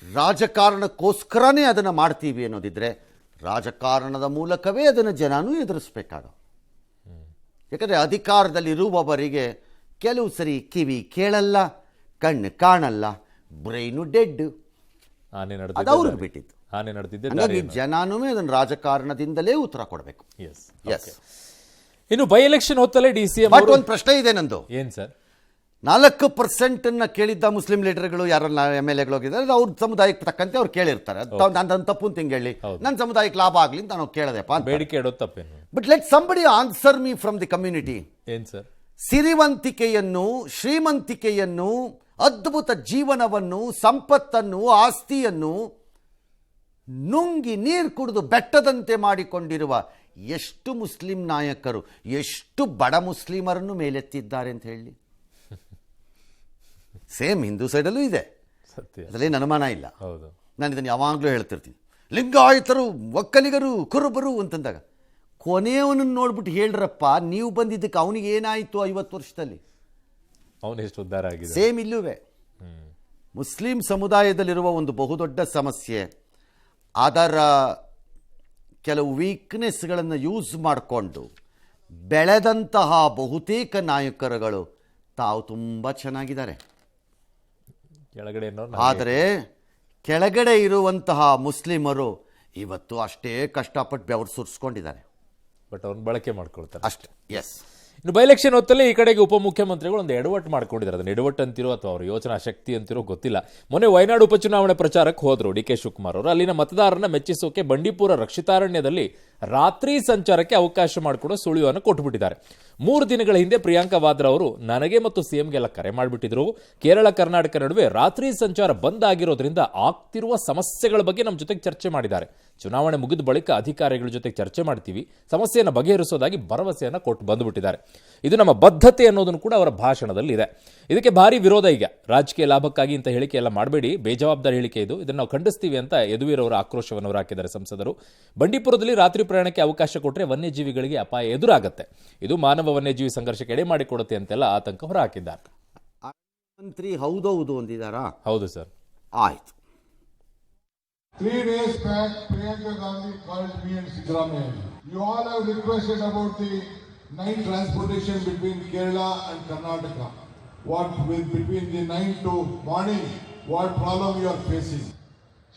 ರಾಜಕಾರಣಕ್ಕೋಸ್ಕರನೇ ಅದನ್ನು ಮಾಡ್ತೀವಿ ಅನ್ನೋದಿದ್ರೆ ರಾಜಕಾರಣದ ಮೂಲಕವೇ ಅದನ್ನು ಜನನೂ ಎದುರಿಸ್ಬೇಕಾಗ. ಯಾಕಂದರೆ ಅಧಿಕಾರದಲ್ಲಿರುವವರಿಗೆ ಕೆಲವು ಸರಿ ಕಿವಿ ಕೇಳಲ್ಲ, ಕಣ್ಣು ಕಾಣಲ್ಲ, ಬ್ರೈನು ಡೆಡ್. ಅದು ಅವ್ರಿಗೆ ಬಿಟ್ಟಿದ್ದು. ಹಾಗಾಗಿ ಜನನೂ ಅದನ್ನು ರಾಜಕಾರಣದಿಂದಲೇ ಉತ್ತರ ಕೊಡಬೇಕು. ಇನ್ನು ಬೈ ಎಲೆಕ್ಷನ್ ಹೊತ್ತಲೇ DCM ಒಂದು ಪ್ರಶ್ನೆ ಇದೆ ನಂದು. ಏನ್ ಸರ್? 4% ಕೇಳಿದ್ದ ಮುಸ್ಲಿಂ ಲೀಡರ್ಗಳು ಯಾರನ್ನ MLA ಹೋಗಿದ್ದಾರೆ ಅವ್ರ ಸಮುದಾಯಕ್ಕೆ ತಕ್ಕಂತೆ ಅವ್ರು ಕೇಳಿರ್ತಾರೆ. ನನ್ನ ತಪ್ಪು ಅಂತ ಹಿಂಗೆ ಹೇಳಿ ನನ್ನ ಸಮುದಾಯಕ್ಕೆ ಲಾಭ ಆಗಲಿ ಅಂತ ನಾವು ಕೇಳದೆಪ್ಪ ಅಂತ. ಬೇಡಿಕೆ ಇಡೋದು ತಪ್ಪೇನು? But let somebody answer me from the community. ಏನ್ ಸರ್? ಸಿರಿವಂತಿಕೆಯನ್ನು, ಶ್ರೀಮಂತಿಕೆಯನ್ನು, ಅದ್ಭುತ ಜೀವನವನ್ನು, ಸಂಪತ್ತನ್ನು, ಆಸ್ತಿಯನ್ನು ನುಂಗಿ ನೀರು ಕುಡಿದು ಬೆಟ್ಟದಂತೆ ಮಾಡಿಕೊಂಡಿರುವ ಎಷ್ಟು ಮುಸ್ಲಿಂ ನಾಯಕರು ಎಷ್ಟು ಬಡ ಮುಸ್ಲಿಮರನ್ನು ಮೇಲೆತ್ತಿದ್ದಾರೆ ಅಂತ ಹೇಳಿ. ಸೇಮ್ ಹಿಂದೂ ಸೈಡಲ್ಲೂ ಇದೆ, ಸತ್ಯ. ಅದರಲ್ಲಿ ಅನುಮಾನ ಇಲ್ಲ. ಹೌದು. ನಾನು ಇದನ್ನು ಯಾವಾಗಲೂ ಹೇಳ್ತಿರ್ತೀನಿ. ಲಿಂಗಾಯತರು, ಒಕ್ಕಲಿಗರು, ಕುರುಬರು ಅಂತಂದಾಗ ಕೊನೆಯವನನ್ನು ನೋಡ್ಬಿಟ್ಟು ಹೇಳ್ರಪ್ಪ, ನೀವು ಬಂದಿದ್ದಕ್ಕೆ ಅವನಿಗೆ ಏನಾಯಿತು 50 ವರ್ಷದಲ್ಲಿ? ಅವನು ಎಷ್ಟು ಉದ್ಧಾರ ಆಗಿದೆ. ಸೇಮ್ ಇಲ್ಲುವೆ. ಮುಸ್ಲಿಂ ಸಮುದಾಯದಲ್ಲಿರುವ ಒಂದು ಬಹುದೊಡ್ಡ ಸಮಸ್ಯೆ, ಅದರ ಕೆಲವು ವೀಕ್ನೆಸ್ಗಳನ್ನು ಯೂಸ್ ಮಾಡಿಕೊಂಡು ಬೆಳೆದಂತಹ ಬಹುತೇಕ ನಾಯಕರುಗಳು ತಾವು ತುಂಬ ಚೆನ್ನಾಗಿದ್ದಾರೆ. ಕೆಳಗಡೆ ಆದರೆ ಕೆಳಗಡೆ ಇರುವಂತಹ ಮುಸ್ಲಿಮರು ಇವತ್ತು ಅಷ್ಟೇ ಕಷ್ಟಪಟ್ಟು ಬೆವರು ಸುರಿಸ್ಕೊಂಡಿದ್ದಾರೆ. ಬಟ್ ಅವ್ರನ್ನ ಬಳಕೆ ಮಾಡ್ಕೊಳ್ತಾರೆ ಅಷ್ಟೇ. ಎಸ್. ಇನ್ನು ಬೈ ಎಲೆಕ್ಷನ್ ಹೊತ್ತಲ್ಲಿ ಈ ಕಡೆಗೆ ಉಪಮುಖ್ಯಮಂತ್ರಿಗಳು ಒಂದು ಎಡವಟ್ಟು ಮಾಡ್ಕೊಂಡಿದ್ದಾರೆ. ಅದನ್ನ ಎಡವಟ್ಟು ಅಂತಿರೋ ಅಥವಾ ಅವ್ರ ಯೋಚನಾ ಶಕ್ತಿ ಅಂತಿರೋ ಗೊತ್ತಿಲ್ಲ. ಮೊನ್ನೆ ವಯನಾಡು ಉಪಚುನಾವಣೆ ಪ್ರಚಾರಕ್ಕೆ ಹೋದ್ರು DK ಶಿವಕುಮಾರ್ ಅವರು. ಅಲ್ಲಿನ ಮತದಾರರನ್ನ ಮೆಚ್ಚಿಸೋಕೆ ಬಂಡೀಪುರ ರಕ್ಷಿತಾರಣ್ಯದಲ್ಲಿ ರಾತ್ರಿ ಸಂಚಾರಕ್ಕೆ ಅವಕಾಶ ಮಾಡಿಕೊಡೋ ಸುಳಿವನ್ನು ಕೊಟ್ಟುಬಿಟ್ಟಿದ್ದಾರೆ. 3 ದಿನಗಳ ಹಿಂದೆ ಪ್ರಿಯಾಂಕಾ ವಾದ್ರಾ ಅವರು ನನಗೆ ಮತ್ತು CMಗೆಲ್ಲ ಕರೆ ಮಾಡಿಬಿಟ್ಟಿದ್ರು. ಕೇರಳ ಕರ್ನಾಟಕ ನಡುವೆ ರಾತ್ರಿ ಸಂಚಾರ ಬಂದ್ ಆಗಿರೋದ್ರಿಂದ ಆಗ್ತಿರುವ ಸಮಸ್ಯೆಗಳ ಬಗ್ಗೆ ನಮ್ಮ ಜೊತೆಗೆ ಚರ್ಚೆ ಮಾಡಿದ್ದಾರೆ. ಚುನಾವಣೆ ಮುಗಿದ ಬಳಿಕ ಅಧಿಕಾರಿಗಳ ಜೊತೆ ಚರ್ಚೆ ಮಾಡ್ತೀವಿ, ಸಮಸ್ಯೆಯನ್ನು ಬಗೆಹರಿಸೋದಾಗಿ ಭರವಸೆಯನ್ನು ಕೊಟ್ಟು ಬಂದುಬಿಟ್ಟಿದ್ದಾರೆ. ಇದು ನಮ್ಮ ಬದ್ಧತೆ ಅನ್ನೋದನ್ನು ಕೂಡ ಅವರ ಭಾಷಣದಲ್ಲಿ ಇದೆ. ಇದಕ್ಕೆ ಭಾರಿ ವಿರೋಧ. ಈಗ ರಾಜಕೀಯ ಲಾಭಕ್ಕಾಗಿ ಇಂಥ ಹೇಳಿಕೆ ಎಲ್ಲ ಮಾಡಬೇಡಿ, ಬೇಜವಾಬ್ದಾರಿ ಹೇಳಿಕೆ ಇದು, ಇದನ್ನು ನಾವು ಖಂಡಿಸ್ತೀವಿ ಅಂತ ಯದುವೀರ್ ಆಕ್ರೋಶವನ್ನು ಅವರು ಹಾಕಿದ್ದಾರೆ ಸಂಸದರು. ಬಂಡೀಪುರದಲ್ಲಿ ರಾತ್ರಿ ಪ್ರಯಾಣಕ್ಕೆ ಅವಕಾಶ ಕೊಟ್ಟರೆ ವನ್ಯಜೀವಿಗಳಿಗೆ ಅಪಾಯ ಎದುರಾಗುತ್ತೆ, ಇದು ಮಾನವ ವನ್ಯಜೀವಿ ಸಂಘರ್ಷಕ್ಕೆ ಎಡೆ ಮಾಡಿಕೊಡುತ್ತೆ ಅಂತೆಲ್ಲ ಆತಂಕ ಹೊರಹಾಕಿದ್ದಾರೆ. ಮಂತ್ರಿ ಹೌದೌದು ಅಂದಿದ್ದಾರಾ? ಹೌದು ಸರ್. ಆಯ್ತು. 3 days back, Priyanka Gandhi called me and Siddaramaiah. You all have requested about the night transportation between Kerala and Karnataka. What with between the 9 to morning, what problem you are facing.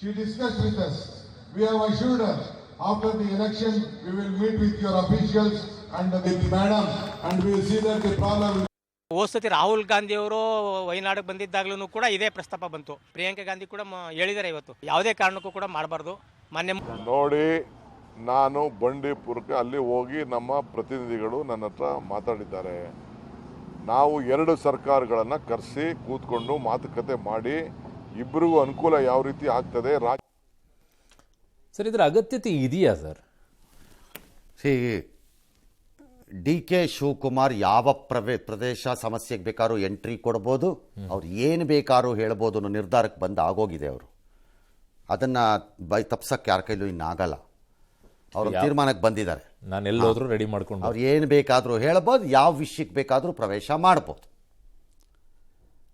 She discussed with us. We have assured her after the election we will meet with your officials and with madam and we will see that the problem. ಹೋದ್ಸತಿ Rahul Gandhi ಅವರು ವಯನಾಡಿಗೆ ಬಂದಿದ್ದಾಗ್ಲೂ ಕೂಡ ಇದೇ ಪ್ರಸ್ತಾಪ ಬಂತು. ಪ್ರಿಯಾಂಕಾ ಗಾಂಧಿ ಕೂಡ ಹೇಳಿದ್ದಾರೆ ಇವತ್ತು ಯಾವುದೇ ಕಾರಣಕ್ಕೂ ಕೂಡ ಮಾಡಬಾರ್ದು. ಮೊನ್ನೆ ನೋಡಿ, ನಾನು ಬಂಡೀಪುರಕ್ಕೆ ಅಲ್ಲಿ ಹೋಗಿ ನಮ್ಮ ಪ್ರತಿನಿಧಿಗಳು ನನ್ನ ಹತ್ರ ಮಾತಾಡಿದ್ದಾರೆ. ನಾವು 2 ಸರ್ಕಾರಗಳನ್ನು ಕರೆಸಿ ಕೂತ್ಕೊಂಡು ಮಾತುಕತೆ ಮಾಡಿ ಇಬ್ಬರಿಗೂ ಅನುಕೂಲ ಯಾವ ರೀತಿ ಆಗ್ತದೆ. ಸರ್, ಇದರ ಅಗತ್ಯತೆ ಇದೆಯಾ ಸರ್? DK ಶಿವಕುಮಾರ್ ಯಾವ ಪ್ರದೇಶ ಸಮಸ್ಯೆಗೆ ಬೇಕಾದ್ರೂ ಎಂಟ್ರಿ ಕೊಡ್ಬೋದು, ಅವ್ರು ಏನು ಬೇಕಾದ್ರೂ ಹೇಳ್ಬೋದು ಅನ್ನೋ ನಿರ್ಧಾರಕ್ಕೆ ಬಂದು ಆಗೋಗಿದೆ. ಅವರು ಅದನ್ನು ತಪ್ಸಕ್ಕೆ ಯಾರ ಕೈಲೂ ಇನ್ನಾಗಲ್ಲ. ಅವರು ತೀರ್ಮಾನಕ್ಕೆ ಬಂದಿದ್ದಾರೆ. ನಾನು ಎಲ್ಲೋದ್ರೂ ರೆಡಿ ಮಾಡ್ಕೊಂಡು ಅವ್ರು ಏನು ಬೇಕಾದರೂ ಹೇಳ್ಬೋದು, ಯಾವ ವಿಷಯಕ್ಕೆ ಬೇಕಾದರೂ ಪ್ರವೇಶ ಮಾಡ್ಬೋದು.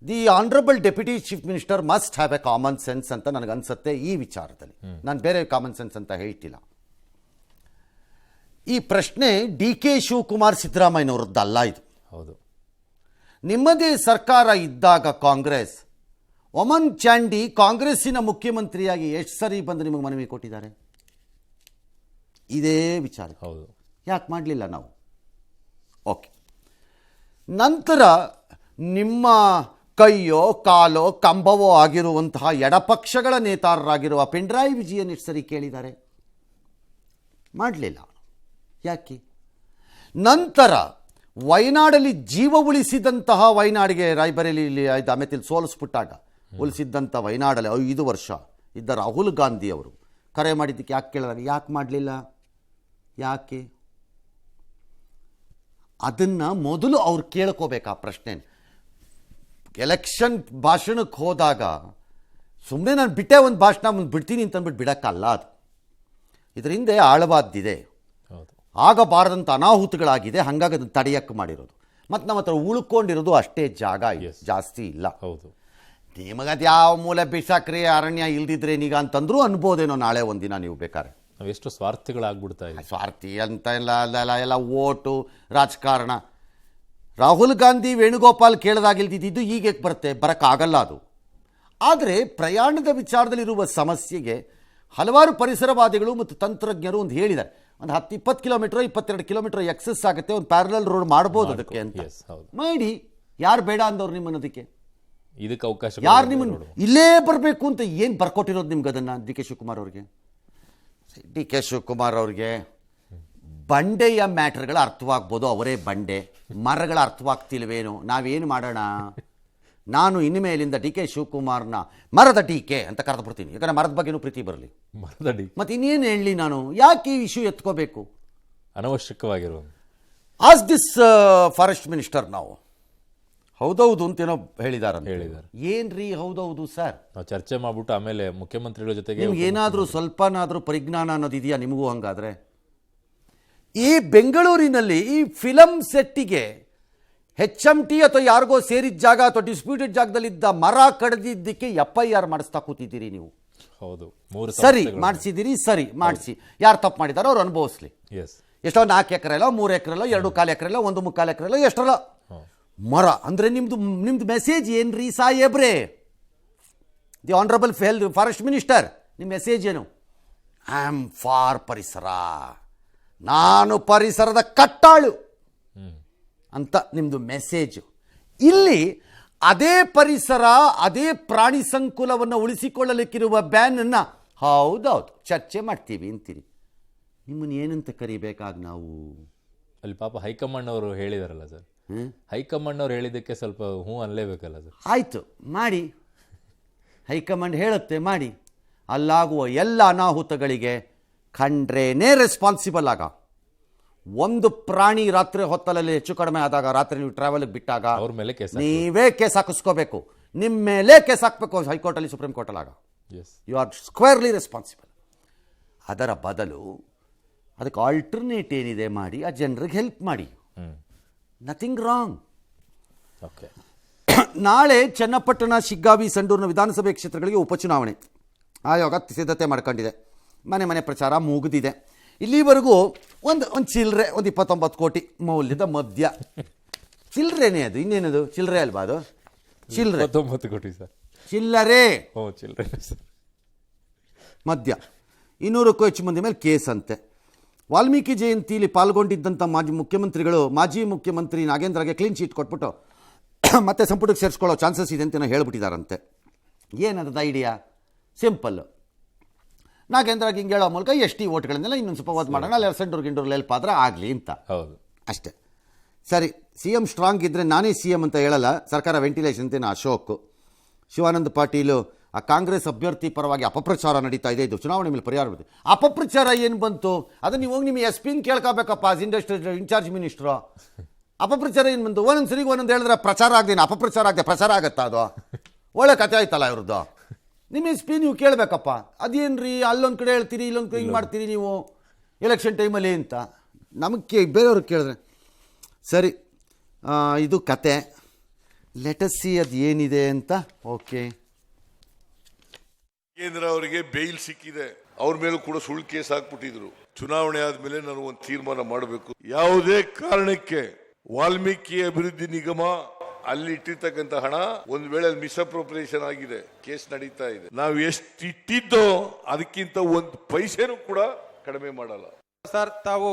The honourable deputy chief minister must have A common sense ಅಂತ ನನಗನ್ಸುತ್ತೆ ಈ ವಿಚಾರದಲ್ಲಿ. ನಾನು ಬೇರೆ ಕಾಮನ್ ಸೆನ್ಸ್ ಅಂತ ಹೇಳ್ತಿಲ್ಲ. ಈ ಪ್ರಶ್ನೆ DK ಶಿವಕುಮಾರ್ ಸಿದ್ದರಾಮಯ್ಯನವರದ್ದಲ್ಲ. ಇದು ಹೌದು. ನಿಮ್ಮದೇ ಸರ್ಕಾರ ಇದ್ದಾಗ ಕಾಂಗ್ರೆಸ್, ಒಮನ್ ಚಾಂಡಿ ಕಾಂಗ್ರೆಸ್ಸಿನ ಮುಖ್ಯಮಂತ್ರಿಯಾಗಿ ಎಷ್ಟು ಸರಿ ಬಂದು ನಿಮಗೆ ಮನವಿ ಕೊಟ್ಟಿದ್ದಾರೆ ಇದೇ ವಿಚಾರ. ಹೌದು. ಯಾಕೆ ಮಾಡಲಿಲ್ಲ ನಾವು? ಓಕೆ. ನಂತರ ನಿಮ್ಮ ಕೈಯೋ ಕಾಲೋ ಕಂಬವೋ ಆಗಿರುವಂತಹ ಎಡಪಕ್ಷಗಳ ನೇತಾರರಾಗಿರುವ ಪಿಣರಾಯಿ ವಿಜಯನ್ ಎಷ್ಟು ಸರಿ ಕೇಳಿದ್ದಾರೆ? ಮಾಡಲಿಲ್ಲ. ಯಾಕೆ? ನಂತರ ವಯನಾಡಲ್ಲಿ ಜೀವ ಉಳಿಸಿದಂತಹ, ವಯನಾಡಿಗೆ ರಾಯ್ಬರೇಲಿಯಲ್ಲಿ ಅಮೆತಿಲ್ ಸೋಲಿಸ್ಬಿಟ್ಟಾಗ ಉಳಿಸಿದ್ದಂಥ ವಯನಾಡಲ್ಲಿ 5 ವರ್ಷ ಇದ್ದ ರಾಹುಲ್ ಗಾಂಧಿ ಅವರು ಕರೆ ಮಾಡಿದ್ದಕ್ಕೆ ಯಾಕೆ ಕೇಳಿದಾಗ ಯಾಕೆ ಮಾಡಲಿಲ್ಲ? ಯಾಕೆ? ಅದನ್ನು ಮೊದಲು ಅವ್ರು ಕೇಳ್ಕೋಬೇಕು ಆ ಪ್ರಶ್ನೆ. ಎಲೆಕ್ಷನ್ ಭಾಷಣಕ್ಕೆ ಹೋದಾಗ ಸುಮ್ಮನೆ ನಾನು ಬಿಟ್ಟೆ ಒಂದು ಭಾಷಣ ಮುಂದೆ ಬಿಡ್ತೀನಿ ಅಂತಂದ್ಬಿಟ್ಟು ಬಿಡೋಕ್ಕಲ್ಲ. ಅದು ಇದರ ಹಿಂದೆ ಆಳವಾದ್ದಿದೆ. ಆಗಬಾರದಂಥ ಅನಾಹುತಗಳಾಗಿದೆ, ಹಾಗಾಗಿ ಅದನ್ನು ತಡೆಯಕ್ಕೆ ಮಾಡಿರೋದು. ಮತ್ತು ನಮ್ಮ ಹತ್ರ ಉಳ್ಕೊಂಡಿರೋದು ಅಷ್ಟೇ ಜಾಗ, ಜಾಸ್ತಿ ಇಲ್ಲ. ಹೌದು. ನಿಮಗದು ಯಾವ ಮೂಲೆ ಬಿಸಾಕ್ರಿ, ಅರಣ್ಯ ಇಲ್ದಿದ್ರೆ ನೀಗ ಅಂತಂದ್ರೂ ಅನ್ಬೋದೇನೋ ನಾಳೆ ಒಂದಿನ ನೀವು ಬೇಕಾದ್ರೆ. ನಾವು ಎಷ್ಟು ಸ್ವಾರ್ಥಿಗಳಾಗ್ಬಿಡ್ತಾ ಇದ್ದೀವಿ. ಸ್ವಾರ್ಥಿ ಅಂತ ಎಲ್ಲ ಓಟು ರಾಜಕಾರಣ. ರಾಹುಲ್ ಗಾಂಧಿ ವೇಣುಗೋಪಾಲ್ ಕೇಳದಾಗಿಲ್ದಿದ್ದು ಈಗ ಬರುತ್ತೆ, ಬರೋಕ್ಕಾಗಲ್ಲ ಅದು. ಆದರೆ ಪ್ರಯಾಣದ ವಿಚಾರದಲ್ಲಿರುವ ಸಮಸ್ಯೆಗೆ ಹಲವಾರು ಪರಿಸರವಾದಿಗಳು ಮತ್ತು ತಂತ್ರಜ್ಞರು ಒಂದು ಹೇಳಿದ್ದಾರೆ. ಒಂದು 10-20 ಕಿಲೋಮೀಟರ್ 22 ಕಿಲೋಮೀಟರ್ ಎಕ್ಸಸ್ ಆಗುತ್ತೆ, ಒಂದು ಪ್ಯಾರಲಲ್ ರೋಡ್ ಮಾಡ್ಬೋದು ಅದಕ್ಕೆ ಅಂತ. ಮಾಡಿ. ಯಾರು ಬೇಡ ಅಂದವ್ರು ನಿಮ್ಮನ್ನೋದಕ್ಕೆ? ಇದಕ್ಕೆ ಅವಕಾಶ ಯಾರು ನಿಮ್ಮನ್ನು ಇಲ್ಲೇ ಬರಬೇಕು ಅಂತ ಏನು ಬರ್ಕೊಟ್ಟಿರೋದು ನಿಮ್ಗೆ ಅದನ್ನು? ಡಿ ಕೆ ಶಿವಕುಮಾರ್ ಅವ್ರಿಗೆ, ಡಿ ಕೆ ಶಿವಕುಮಾರ್ ಅವ್ರಿಗೆ ಬಂಡೆಯ ಮ್ಯಾಟ್ರ್ಗಳು ಅರ್ಥವಾಗ್ಬೋದು, ಅವರೇ ಬಂಡೆ, ಮರಗಳ ಅರ್ಥವಾಗ್ತಿಲ್ವೇನು? ನಾವೇನು ಮಾಡೋಣ? ನಾನು ಇನ್ಮೇಲಿಂದ ಡಿ ಕೆ ಶಿವಕುಮಾರ್ನ ಮರದ ಟೀಕೆ ಅಂತ ಕರೆದು ಬಿಡ್ತೀನಿ, ಯಾಕಂದರೆ ಮರದ ಬಗ್ಗೆನೂ ಪ್ರೀತಿ ಬರಲಿ. ಮರದಡಿ ಮತ್ತು ಇನ್ನೇನು ಹೇಳಲಿ ನಾನು? ಯಾಕೆ ಈ ಇಶ್ಯೂ ಎತ್ಕೋಬೇಕು? ಅನವಶ್ಯಕವಾಗಿರುವ ಆಸ್ ದಿಸ್ ಫಾರೆಸ್ಟ್ ಮಿನಿಸ್ಟರ್ ನಾವು ಹೌದೌದು ಅಂತೇನೋ ಹೇಳಿದ್ದಾರೆ. ಏನ್ರಿ ಹೌದೌದು ಸರ್? ನಾವು ಚರ್ಚೆ ಮಾಡ್ಬಿಟ್ಟು ಆಮೇಲೆ ಮುಖ್ಯಮಂತ್ರಿಗಳ ಜೊತೆಗೆ ನಿಮ್ಗೆ ಏನಾದರೂ ಸ್ವಲ್ಪನಾದರೂ ಪರಿಜ್ಞಾನ ಅನ್ನೋದು ಇದೆಯಾ ನಿಮಗೂ? ಹಂಗಾದ್ರೆ ಈ ಬೆಂಗಳೂರಿನಲ್ಲಿ ಈ ಫಿಲಮ್ ಸೆಟ್ಟಿಗೆ HMT ಅಥವಾ ಯಾರಿಗೋ ಸೇರಿದ ಜಾಗ ಅಥವಾ ಡಿಸ್ಪ್ಯೂಟೆಡ್ ಜಾಗದಲ್ಲಿದ್ದ ಮರ ಕಡಿದಿದ್ದಕ್ಕೆ FIR ಮಾಡಿಸ್ತಾ ಕೂತಿದ್ದೀರಿ ನೀವು. ಹೌದು, ಸರಿ ಮಾಡಿಸಿದ್ದೀರಿ, ಸರಿ ಮಾಡಿಸಿ. ಯಾರು ತಪ್ಪು ಮಾಡಿದಾರೋ ಅವ್ರು ಅನುಭವಿಸ್ಲಿ. ಎಷ್ಟೋ 4 ಎಕರೆಲೋ 3 ಎಕರೆಲೋ 2.25 ಎಕರೆಲೋ 1.25 ಎಕರೆಲೋ ಎಷ್ಟರಲ್ಲ ಮರ ಅಂದರೆ ನಿಮ್ದು ಮೆಸೇಜ್ ಏನ್ರಿ ಸಾಹೇಬ್ರೆ? ದಿ ಆನರಬಲ್ ಫಾರೆಸ್ಟ್ ಮಿನಿಸ್ಟರ್, ನಿಮ್ಮ ಮೆಸೇಜ್ ಏನು? ಐ ಆಮ್ ಫಾರ್ ಪರಿಸರ, ನಾನು ಪರಿಸರದ ಕಟ್ಟಾಳು ಅಂತ ನಿಮ್ಮದು ಮೆಸೇಜು. ಇಲ್ಲಿ ಅದೇ ಪರಿಸರ, ಅದೇ ಪ್ರಾಣಿ ಸಂಕುಲವನ್ನು ಉಳಿಸಿಕೊಳ್ಳಲಿಕ್ಕಿರುವ ಬ್ಯಾನನ್ನು ಹೌದೌದು ಚರ್ಚೆ ಮಾಡ್ತೀವಿ ಅಂತೀರಿ. ನಿಮ್ಮನ್ನು ಏನಂತ ಕರಿಬೇಕಾಗ ನಾವು? ಅಲ್ಲಿ ಪಾಪ ಹೈಕಮಾಂಡ್ ಅವರು ಹೇಳಿದಾರಲ್ಲ ಸರ್, ಹೈಕಮಾಂಡ್ ಅವ್ರು ಹೇಳಿದ್ದಕ್ಕೆ ಸ್ವಲ್ಪ ಹ್ಞೂ ಅನ್ಲೇಬೇಕಲ್ಲ ಸರ್. ಆಯಿತು ಮಾಡಿ, ಹೈಕಮಾಂಡ್ ಹೇಳುತ್ತೆ ಮಾಡಿ. ಅಲ್ಲಾಗುವ ಎಲ್ಲ ಅನಾಹುತಗಳಿಗೆ ಕಂಡ್ರೇನೇ ರೆಸ್ಪಾನ್ಸಿಬಲ್ ಆಗ. ಒಂದು ಪ್ರಾಣಿ ರಾತ್ರಿ ಹೊತ್ತಲಲ್ಲಿ ಹೆಚ್ಚು ಕಡಿಮೆ ಆದಾಗ, ರಾತ್ರಿ ನೀವು ಟ್ರಾವೆಲ್ಗೆ ಬಿಟ್ಟಾಗ ಅವ್ರ ಮೇಲೆ ಕೇಸ್ ನೀವೇ ಕೇಸ್ ಹಾಕಿಸ್ಕೋಬೇಕು, ನಿಮ್ಮ ಮೇಲೆ ಕೇಸ್ ಹಾಕಬೇಕು ಹೈಕೋರ್ಟಲ್ಲಿ, ಸುಪ್ರೀಂ ಕೋರ್ಟಲ್ಲಿ. ಆಗ ಯು ಆರ್ ಸ್ಕ್ವೇರ್ಲಿ ರೆಸ್ಪಾನ್ಸಿಬಲ್. ಅದರ ಬದಲು ಅದಕ್ಕೆ ಆಲ್ಟರ್ನೇಟ್ ಏನಿದೆ ಮಾಡಿ, ಆ ಜನರಿಗೆ ಹೆಲ್ಪ್ ಮಾಡಿ. Nothing wrong. ಓಕೆ, ನಾಳೆ ಚನ್ನಪಟ್ಟಣ, ಶಿಗ್ಗಾವಿ, ಸಂಡೂರಿನ ವಿಧಾನಸಭೆ ಕ್ಷೇತ್ರಗಳಿಗೆ ಉಪಚುನಾವಣೆ ಆಯೋಗ ಸಿದ್ಧತೆ ಮಾಡ್ಕೊಂಡಿದೆ. ಮನೆ ಪ್ರಚಾರ ಮುಗಿದಿದೆ. ಇಲ್ಲಿವರೆಗೂ ಒಂದು ಚಿಲ್ಲರೆ, ಒಂದು 29 ಕೋಟಿ ಮೌಲ್ಯದ ಮದ್ಯ. ಚಿಲ್ಲರೆನೇ ಅದು, ಇನ್ನೇನದು ಚಿಲ್ಲರೆ ಅಲ್ವಾ ಅದು? ಚಿಲ್ಲರೆ 29 ಕೋಟಿ ಸರ್, ಚಿಲ್ಲರೆ. ಚಿಲ್ಲರೆ ಸರ್. ಮದ್ಯ 200ಕ್ಕೂ ಹೆಚ್ಚು ಮಂದಿ ಮೇಲೆ ಕೇಸ್ ಅಂತೆ. ವಾಲ್ಮೀಕಿ ಜಯಂತಿಯಲ್ಲಿ ಪಾಲ್ಗೊಂಡಿದ್ದಂಥ ಮಾಜಿ ಮುಖ್ಯಮಂತ್ರಿ ನಾಗೇಂದ್ರಗೆ ಕ್ಲೀನ್ ಚೀಟ್ ಕೊಟ್ಬಿಟ್ಟು ಮತ್ತೆ ಸಂಪುಟಕ್ಕೆ ಸೇರಿಸ್ಕೊಳ್ಳೋ ಚಾನ್ಸಸ್ ಇದೆ ಅಂತ ಹೇಳಿಬಿಟ್ಟಿದ್ದಾರಂತೆ. ಏನದ ಐಡಿಯಾ? ಸಿಂಪಲ್ಲು, ನಾಗೇಂದ್ರಗೆ ಹಿಂಗೆ ಹೇಳೋ ಮೂಲಕ ST ಓಟ್ಗಳನ್ನೆಲ್ಲ ಇನ್ನೊಂದು ಸ್ವಲ್ಪ ಓದ್ ಮಾಡೋಣ, ಅಲ್ಲಿ ಸಂಡೂರು ಹೆಲ್ಪ್ ಆದರೆ ಆಗಲಿ ಅಂತ. ಹೌದು, ಅಷ್ಟೇ. ಸರಿ, CM ಸ್ಟ್ರಾಂಗ್ ಇದ್ದರೆ ನಾನೇ CM ಅಂತ ಹೇಳಲ್ಲ, ಸರ್ಕಾರ ವೆಂಟಿಲೇಷನ್ ಅಂತೇನು ಅಶೋಕ್. ಶಿವಾನಂದ ಪಾಟೀಲು ಆ ಕಾಂಗ್ರೆಸ್ ಅಭ್ಯರ್ಥಿ ಪರವಾಗಿ ಅಪಪ್ರಚಾರ ನಡೀತಾ ಇದೆ, ಇದು ಚುನಾವಣೆ ಮೇಲೆ ಪರಿಹಾರ ಬರುತ್ತೆ. ಅಪಪ್ರಚಾರ ಏನು ಬಂತು? ಅದನ್ನು ನೀವು ಹೋಗಿ ನಿಮ್ಮ SP ಕೇಳ್ಕೋಬೇಕಪ್ಪ, ಇಂಡಸ್ಟ್ರಿ ಇನ್ಚಾರ್ಜ್ ಮಿನಿಸ್ಟ್ರು. ಅಪಪ್ರಚಾರ ಏನು ಬಂತು? ಒಂದೊಂದು ಸರಿಗೆ ಒಂದೊಂದು ಹೇಳಿದ್ರೆ ಪ್ರಚಾರ ಆಗದೇನು ಅಪಪ್ರಚಾರ ಆಗದೆ ಪ್ರಚಾರ ಆಗತ್ತಾ? ಅದು ಒಳ್ಳೆ ಕತೆ ಆಯ್ತಲ್ಲ ಇವ್ರದ್ದು. ನಿಮ್ಮ SP ನೀವು ಕೇಳಬೇಕಪ್ಪ, ಅದೇನ್ರಿ ಅಲ್ಲೊಂದು ಕಡೆ ಹೇಳ್ತೀರಿ, ಇಲ್ಲೊಂದು ಕಡೆ ಹಿಂಗೆ ಮಾಡ್ತೀರಿ ನೀವು ಎಲೆಕ್ಷನ್ ಟೈಮಲ್ಲಿ ಅಂತ. ನಮಗೆ ಬೇರೆಯವ್ರಿಗೆ ಕೇಳಿದ್ರೆ ಸರಿ, ಇದು ಕತೆ. ಲೆಟಸ್ಸಿ ಅದು ಏನಿದೆ ಅಂತ. ಓಕೆ, ಕೇಂದ್ರ ಅವರಿಗೆ ಬೇಲ್ ಸಿಕ್ಕಿದೆ, ಅವ್ರ ಮೇಲೂ ಕೂಡ ಸುಳ್ಳು ಕೇಸ್ ಹಾಕ್ಬಿಟ್ಟಿದ್ರು. ಚುನಾವಣೆ ಆದ್ಮೇಲೆ ನಾನು ಒಂದು ತೀರ್ಮಾನ ಮಾಡಬೇಕು. ಯಾವುದೇ ಕಾರಣಕ್ಕೆ ವಾಲ್ಮೀಕಿ ಅಭಿವೃದ್ಧಿ ನಿಗಮ ಅಲ್ಲಿ ಇಟ್ಟಿರ್ತಕ್ಕಂಥ ಹಣ ಒಂದು ವೇಳೆ ಮಿಸ್ಅಪ್ರೋಪ್ರಿಯೇಷನ್ ಆಗಿದೆ, ಕೇಸ್ ನಡೀತಾ ಇದೆ. ನಾವು ಎಷ್ಟು ಇಟ್ಟಿದ್ದೋ ಅದಕ್ಕಿಂತ ಒಂದು ಪೈಸೆನೂ ಕೂಡ ಕಡಿಮೆ ಮಾಡಲ್ಲ. ಸರ್, ತಾವು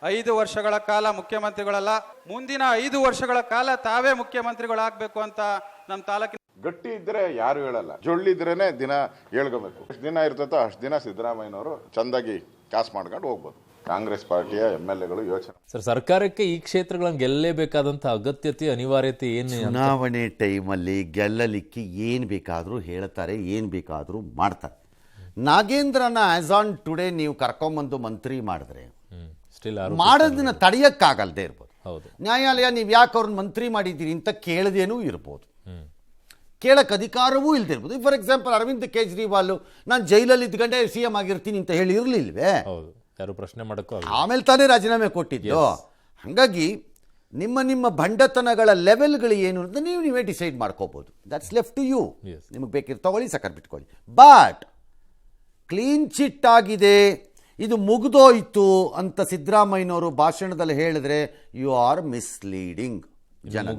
5 ವರ್ಷಗಳ ಕಾಲ ಮುಖ್ಯಮಂತ್ರಿಗಳಲ್ಲ, ಮುಂದಿನ 5 ವರ್ಷಗಳ ಕಾಲ ತಾವೇ ಮುಖ್ಯಮಂತ್ರಿಗಳಾಗಬೇಕು ಅಂತ ನಮ್ಮ ತಾಲೂಕಿನ ಗಟ್ಟಿ ಇದ್ರೆ ಯಾರು ಹೇಳಲ್ಲ, ಜೊಳ್ಳಿದ್ರೇನೆ ದಿನ ಹೇಳ್ಕೋಬೇಕು. ಎಷ್ಟು ದಿನ ಇರ್ತೈತೋ ಅಷ್ಟು ದಿನ ಸಿದ್ದರಾಮಯ್ಯನವರು ಚಂದಾಗಿ ಕಾಸು ಮಾಡ್ಕೊಂಡು ಹೋಗ್ಬೋದು. ಕಾಂಗ್ರೆಸ್ ಪಾರ್ಟಿಯ MLAಗಳು ಯೋಚನೆ. ಸರ್, ಸರ್ಕಾರಕ್ಕೆ ಈ ಕ್ಷೇತ್ರಗಳನ್ನು ಗೆಲ್ಲಲೇಬೇಕಾದಂಥ ಅಗತ್ಯತೆ, ಅನಿವಾರ್ಯತೆ ಏನು? ಚುನಾವಣೆ ಟೈಮಲ್ಲಿ ಗೆಲ್ಲಲಿಕ್ಕೆ ಏನು ಬೇಕಾದರೂ ಹೇಳ್ತಾರೆ, ಏನು ಬೇಕಾದರೂ ಮಾಡ್ತಾರೆ. ನಾಗೇಂದ್ರನ ಆಸ್ ಆನ್ ಟುಡೇ ನೀವು ಕರ್ಕೊಂಬಂದು ಮಂತ್ರಿ ಮಾಡಿದ್ರೆ ಮಾಡೋದನ್ನ ತಡೆಯೋಕ್ಕಾಗಲ್ದೇ ಇರ್ಬೋದು. ನ್ಯಾಯಾಲಯ ನೀವು ಯಾಕೆ ಅವ್ರನ್ನ ಮಂತ್ರಿ ಮಾಡಿದ್ದೀರಿ ಅಂತ ಕೇಳದೇನೂ ಇರ್ಬೋದು, ಕೇಳಕ್ಕೆ ಅಧಿಕಾರವೂ ಇಲ್ಲದೆ ಇರ್ಬೋದು. ಫಾರ್ ಎಕ್ಸಾಂಪಲ್ ಅರವಿಂದ್ ಕೇಜ್ರಿವಾಲ್ ನಾನು ಜೈಲಲ್ಲಿ ಇದ್ಕೊಂಡೆ CM ಆಗಿರ್ತೀನಿ ಅಂತ ಹೇಳಿ ಇರಲಿಲ್ವೇ? ಯಾರು ಪ್ರಶ್ನೆ ಮಾಡೋಕ್ಕೂ ಆಮೇಲೆ ತಾನೇ ರಾಜೀನಾಮೆ ಕೊಟ್ಟಿದ್ದು. ಹಾಗಾಗಿ ನಿಮ್ಮ ಭಂಡತನಗಳ ಲೆವೆಲ್ಗಳು ಏನು ಅಂತ ನೀವೇ ಡಿಸೈಡ್ ಮಾಡ್ಕೋಬೋದು. That's left to you. ನಿಮಗೆ ಬೇಕಿರೋ ತಗೊಳ್ಳಿ, ಸಕ್ಕರೆ ಬಿಟ್ಕೊಳ್ಳಿ. ಬಟ್ ಕ್ಲೀನ್ ಚಿಟ್ ಆಗಿದೆ, ಇದು ಮುಗಿದೋಯ್ತು ಅಂತ ಸಿದ್ದರಾಮಯ್ಯನವರು ಭಾಷಣದಲ್ಲಿ ಹೇಳಿದ್ರೆ ಯು ಆರ್ ಮಿಸ್ಲೀಡಿಂಗ್ ಜನ.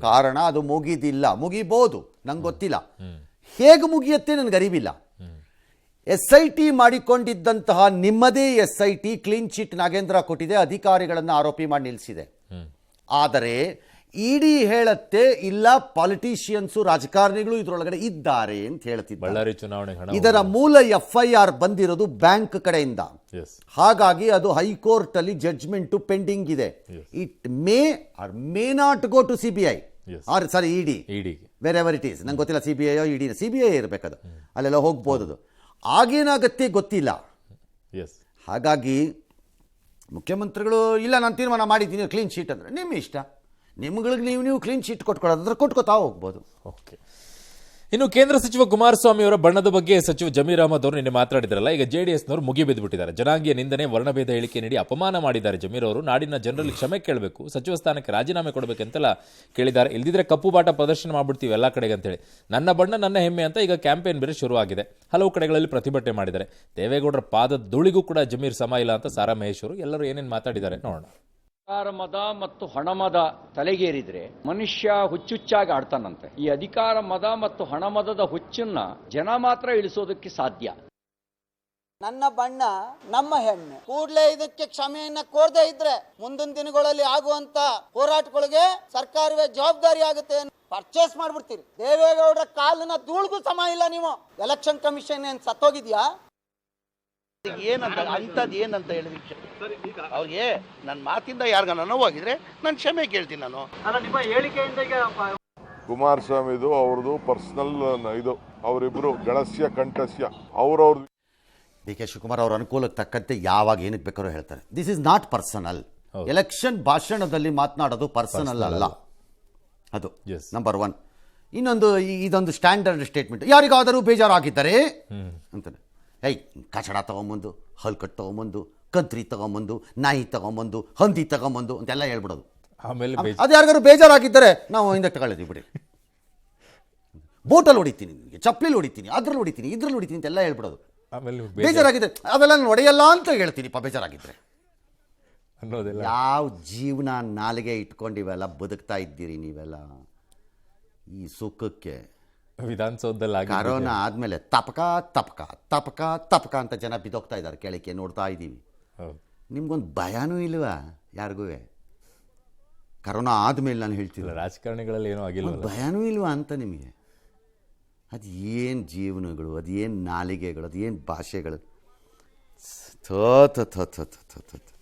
ಕಾರಣ ಅದು ಮುಗಿದಿಲ್ಲ, ಮುಗಿಬೋದು, ನಂಗೆ ಗೊತ್ತಿಲ್ಲ. ಹೇಗೆ ಮುಗಿಯುತ್ತೆ ನನಗೆ ಅರಿವಿಲ್ಲ. SIT ಮಾಡಿಕೊಂಡಿದ್ದಂತಹ ನಿಮ್ಮದೇ SIT ಕ್ಲೀನ್ ಚಿಟ್ ನಾಗೇಂದ್ರ ಕೊಟ್ಟಿದೆ, ಅಧಿಕಾರಿಗಳನ್ನು ಆರೋಪಿ ಮಾಡಿ ನಿಲ್ಲಿಸಿದೆ. ಆದರೆ ಇಡಿ ಹೇಳತ್ತೆ ಇಲ್ಲ ಪಾಲಿಟಿಷಿಯನ್ಸು ರಾಜಕಾರಣಿಗಳು ಇದರೊಳಗಡೆ ಇದ್ದಾರೆ ಅಂತ ಹೇಳ್ತಿದ್ದಾರೆ. ಬಳ್ಳಾರಿ ಚುನಾವಣೆ ಹಣ ಇದರ ಮೂಲ FIR ಬಂದಿರೋದು ಬ್ಯಾಂಕ್ ಕಡೆಯಿಂದ. ಹಾಗಾಗಿ ಅದು ಹೈಕೋರ್ಟ್ ಅಲ್ಲಿ ಜಡ್ಜ್ಮೆಂಟ್ ಪೆಂಡಿಂಗ್ ಇದೆ. It may or may not go to CBI or sorry ED wherever it is. ನಂಗೆ ಗೊತ್ತಿಲ್ಲ CBI ಇಡಿ CBI ಇರಬೇಕದು, ಅಲ್ಲೆಲ್ಲ ಹೋಗ್ಬೋದು. ಅದು ಆಗೇನಾಗತ್ತೆ ಗೊತ್ತಿಲ್ಲ. ಹಾಗಾಗಿ ಮುಖ್ಯಮಂತ್ರಿಗಳು ಇಲ್ಲ ನಾನು ತೀರ್ಮಾನ ಮಾಡಿದ್ದೀನಿ ಕ್ಲೀನ್ ಶೀಟ್ ಅಂದರೆ ನಿಮ್ಮ ಇಷ್ಟ, ನಿಮ್ಗಳಿಗೆ ನೀವು ಕ್ಲೀನ್ ಶೀಟ್ ಕೊಟ್ಕೊಡೋದಾದ್ರೆ ಕೊಟ್ಕೋತಾ ಹೋಗ್ಬೋದು. ಓಕೆ. ಇನ್ನು ಕೇಂದ್ರ ಸಚಿವ ಕುಮಾರಸ್ವಾಮಿ ಅವರ ಬಣ್ಣದ ಬಗ್ಗೆ ಸಚಿವ ಜಮೀರ್ ಅಹಮದ್ ಅವರು ನಿನ್ನೆ ಮಾತನಾಡಿದ್ರಲ್ಲ, ಈಗ JDSನವರು ಮುಗಿಬಿದ್ದುಬಿಟ್ಟಿದ್ದಾರೆ. ಜನಾಂಗೀಯ ನಿಂದನೆ, ವರ್ಣಭೇದ ಹೇಳಿಕೆ ನೀಡಿ ಅಪಮಾನ ಮಾಡಿದ್ದಾರೆ ಜಮೀರ್ ಅವರು. ನಾಡಿನ ಜನರಲ್ಲಿ ಕ್ಷಮೆ ಕೇಳಬೇಕು, ಸಚಿವ ಸ್ಥಾನಕ್ಕೆ ರಾಜೀನಾಮೆ ಕೊಡಬೇಕಂತೆಲ್ಲ ಕೇಳಿದ್ದಾರೆ. ಇಲ್ದಿದ್ರೆ ಕಪ್ಪು ಬಾಟ ಪ್ರದರ್ಶನ ಮಾಡ್ಬಿಡ್ತೀವಿ ಎಲ್ಲ ಕಡೆಗೆ ಅಂತೇಳಿ. ನನ್ನ ಬಣ್ಣ ನನ್ನ ಹೆಮ್ಮೆ ಅಂತ ಈಗ ಕ್ಯಾಂಪೇನ್ ಬೇರೆ ಶುರುವಾಗಿದೆ. ಹಲವು ಕಡೆಗಳಲ್ಲಿ ಪ್ರತಿಭಟನೆ ಮಾಡಿದ್ದಾರೆ. ದೇವೇಗೌಡರ ಪಾದದ ಧೂಳಿಗೂ ಕೂಡ ಜಮೀರ್ ಸಮ ಇಲ್ಲ ಅಂತ ಸಾರಾ ಮಹೇಶ್ ಅವರು ಎಲ್ಲರೂ ಏನೇನು ಮಾತಾಡಿದ್ದಾರೆ ನೋಡೋಣ. ಅಧಿಕಾರ ಮದ ಮತ್ತು ಹಣಮದ ತಲೆಗೇರಿದ್ರೆ ಮನುಷ್ಯ ಹುಚ್ಚುಚ್ಚಾಗಿ ಆಡ್ತಾನಂತೆ. ಈ ಅಧಿಕಾರ ಮದ ಮತ್ತು ಹಣಮದದ ಹುಚ್ಚನ್ನ ಜನ ಮಾತ್ರ ಇಳಿಸೋದಕ್ಕೆ ಸಾಧ್ಯ. ನನ್ನ ಬಣ್ಣ ನಮ್ಮ ಹೆಣ್ಣೆ ಕೂಡಲೇ ಇದಕ್ಕೆ ಕ್ಷಮೆಯನ್ನ ಕೋರದೇ ಇದ್ರೆ ಮುಂದಿನ ದಿನಗಳಲ್ಲಿ ಆಗುವಂತ ಹೋರಾಟಗಳಿಗೆ ಸರ್ಕಾರವೇ ಜವಾಬ್ದಾರಿ ಆಗುತ್ತೆ. ಪರ್ಚೇಸ್ ಮಾಡ್ಬಿಡ್ತೀರಿ. ದೇವೇಗೌಡರ ಕಾಲಿನ ಧೂಳ್ಗೂ ಸಮ ಇಲ್ಲ ನೀವು. ಎಲೆಕ್ಷನ್ ಕಮಿಷನ್ ಏನ್ ಸತ್ತೋಗಿದ್ಯಾ? ಏನಂತ ಅಂಥದ್ದು ಏನಂತ ಹೇಳಿದ್ವಿ ಅವ್ರಿಗೆ ನನ್ನ ಮಾತಿಂದ ಯಾರಿಗಾನ ನೋವಾಗಿದ್ರೆ ನಾನು ಕ್ಷಮೆ ಕೇಳ್ತೀನಿ. ನಾನು ಅಲ್ಲ ನಿಮ್ಮ ಹೇಳಿಕೆಯಿಂದ ಈಗ ಕುಮಾರಸ್ವಾಮಿದು ಅವ್ರದ್ದು ಪರ್ಸನಲ್ ಇದು, ಅವರಿಬ್ರು ಗಳಸ್ಯ ಕಂಠಸ್ಯ ಅವ್ರವ್ರದ್ದು. DK ಶಿವಕುಮಾರ್ ಅವ್ರ ಅನುಕೂಲಕ್ಕೆ ತಕ್ಕಂತೆ ಯಾವಾಗ ಏನಕ್ಕೆ ಬೇಕಾದ್ರೂ ಹೇಳ್ತಾರೆ. This is not personal. Election ಭಾಷಣದಲ್ಲಿ ಮಾತನಾಡೋದು ಪರ್ಸನಲ್ ಅಲ್ಲ. ಅದು ನಂಬರ್ 1. ಇನ್ನೊಂದು ಇದೊಂದು ಸ್ಟ್ಯಾಂಡರ್ಡ್ ಸ್ಟೇಟ್ಮೆಂಟ್. ಯಾರಿಗಾದರೂ ಬೇಜಾರಾಗಿದ್ದಾರೆ ಅಂತಾನೆ ಕಚಡ ತಗೊಂಬಂದು, ಹಲ್ಕಟ್ಟು ತಗೊಂಬಂದು, ಕಂತ್ರಿ ತಗೊಂಬಂದು, ನಾಯಿ ತಗೊಂಬಂದು, ಹಂದಿ ತಗೊಂಬಂದು ಅಂತೆಲ್ಲ ಹೇಳ್ಬಿಡೋದು. ಆಮೇಲೆ ಅದು ಯಾರಿಗಾರು ಬೇಜಾರಾಗಿದ್ದರೆ ನಾವು ಹಿಂದೆ ತಗೊಳ್ಳಿದ್ದೀವಿ ಬಿಡಿ, ಬೋಟಲ್ಲಿ ಹೊಡಿತೀನಿ, ಚಪ್ಪಲಿಲಿ ಹೊಡಿತೀನಿ, ಅದ್ರಲ್ಲಿ ಹೊಡಿತೀನಿ, ಇದ್ರಲ್ಲಿ ಹೊಡಿತೀನಿ ಅಂತೆಲ್ಲ ಹೇಳ್ಬಿಡೋದು. ಆಮೇಲೆ ಬೇಜಾರಾಗಿದ್ದರೆ ಅವೆಲ್ಲ ನಾನು ಹೊಡೆಯಲ್ಲ ಅಂತ ಹೇಳ್ತೀನಿ ಬೇಜಾರಾಗಿದ್ದರೆ. ಅನ್ನೋದೆಲ್ಲ ಯಾವ ಜೀವನ ನಾಲಿಗೆ ಇಟ್ಕೊಂಡು ಇವೆಲ್ಲ ಬದುಕ್ತಾ ಇದ್ದೀರಿ ನೀವೆಲ್ಲ ಈ ಸುಖಕ್ಕೆ. ವಿಧಾನಸೌಧದಲ್ಲಿ ಕರೋನಾ ಆದಮೇಲೆ ತಪಕ ತಪಕ ತಪಕ ತಪಕ ಅಂತ ಜನ ಬಿದ್ದೋಗ್ತಾ ಇದ್ದಾರೆ, ಕೆಳಕ್ಕೆ ನೋಡ್ತಾ ಇದ್ದೀವಿ. ನಿಮ್ಗೊಂದು ಭಯನೂ ಇಲ್ವಾ ಯಾರಿಗೂ? ಕರೋನಾ ಆದಮೇಲೆ ನಾನು ಹೇಳ್ತಿಲ್ಲ, ರಾಜಕಾರಣಿಗಳಲ್ಲಿ ಏನೂ ಆಗಿಲ್ಲ, ಭಯನೂ ಇಲ್ವಾ ಅಂತ ನಿಮಗೆ? ಅದು ಏನು ಜೀವನಗಳು, ಅದು ಏನು ನಾಲಿಗೆಗಳು, ಅದು ಏನು ಭಾಷೆಗಳು. ಥೋ ಥೋ ಥೋ ಥೋ ಥೋ ಥೋ.